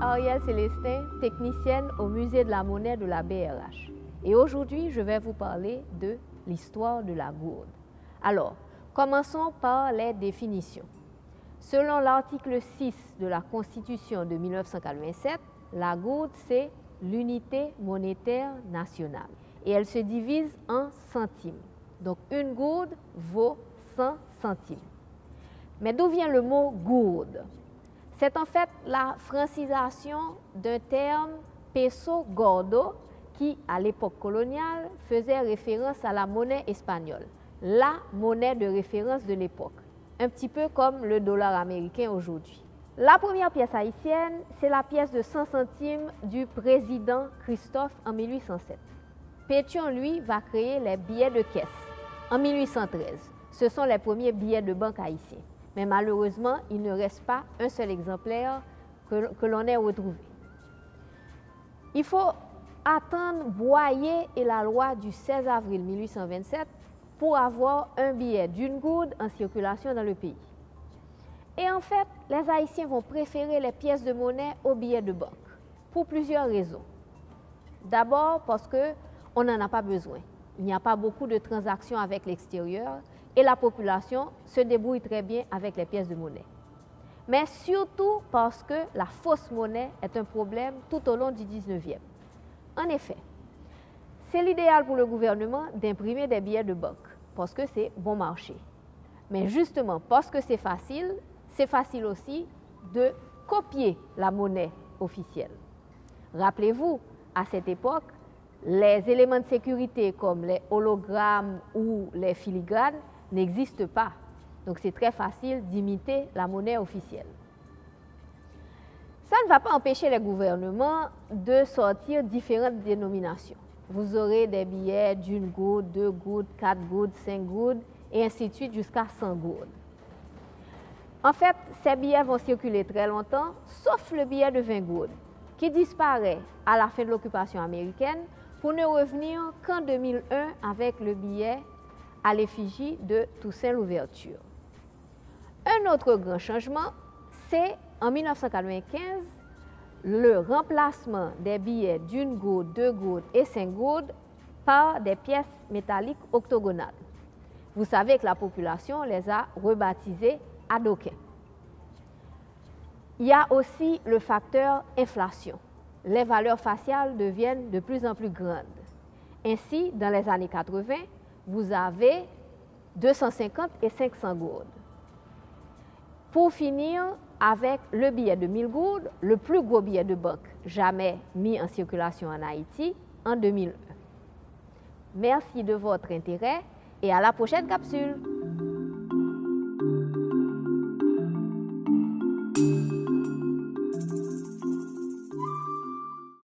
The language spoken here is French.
Ariel Célestin, technicienne au musée de la monnaie de la BRH. Et aujourd'hui, je vais vous parler de l'histoire de la gourde. Alors, commençons par les définitions. Selon l'article 6 de la Constitution de 1987, la gourde, c'est l'unité monétaire nationale. Et elle se divise en centimes. Donc, une gourde vaut 100 centimes. Mais d'où vient le mot gourde? C'est en fait la francisation d'un terme peso gordo qui, à l'époque coloniale, faisait référence à la monnaie espagnole, la monnaie de référence de l'époque, un petit peu comme le dollar américain aujourd'hui. La première pièce haïtienne, c'est la pièce de 100 centimes du président Christophe en 1807. Pétion, lui, va créer les billets de caisse en 1813. Ce sont les premiers billets de banque haïtiens. Mais malheureusement, il ne reste pas un seul exemplaire que l'on ait retrouvé. Il faut attendre Boyer et la loi du 16 avril 1827 pour avoir un billet d'une gourde en circulation dans le pays. Et en fait, les Haïtiens vont préférer les pièces de monnaie aux billets de banque, pour plusieurs raisons. D'abord parce qu'on n'en a pas besoin. Il n'y a pas beaucoup de transactions avec l'extérieur et la population se débrouille très bien avec les pièces de monnaie. Mais surtout parce que la fausse monnaie est un problème tout au long du 19e. En effet, c'est l'idéal pour le gouvernement d'imprimer des billets de banque parce que c'est bon marché. Mais justement, parce que c'est facile aussi de copier la monnaie officielle. Rappelez-vous, à cette époque, les éléments de sécurité comme les hologrammes ou les filigranes n'existent pas. Donc c'est très facile d'imiter la monnaie officielle. Ça ne va pas empêcher les gouvernements de sortir différentes dénominations. Vous aurez des billets d'une gourde, 2 gourdes, 4 gourdes, 5 gourdes et ainsi de suite jusqu'à 100 gourdes. En fait, ces billets vont circuler très longtemps, sauf le billet de 20 gourdes, qui disparaît à la fin de l'occupation américaine pour ne revenir qu'en 2001 avec le billet à l'effigie de Toussaint Louverture. Un autre grand changement, c'est en 1995, le remplacement des billets d'une gourde, 2 gourdes et 5 gourdes par des pièces métalliques octogonales. Vous savez que la population les a rebaptisées adoquins. Il y a aussi le facteur inflation. Les valeurs faciales deviennent de plus en plus grandes. Ainsi, dans les années 80, vous avez 250 et 500 gourdes. Pour finir avec le billet de 1000 gourdes, le plus gros billet de banque jamais mis en circulation en Haïti en 2001. Merci de votre intérêt et à la prochaine capsule.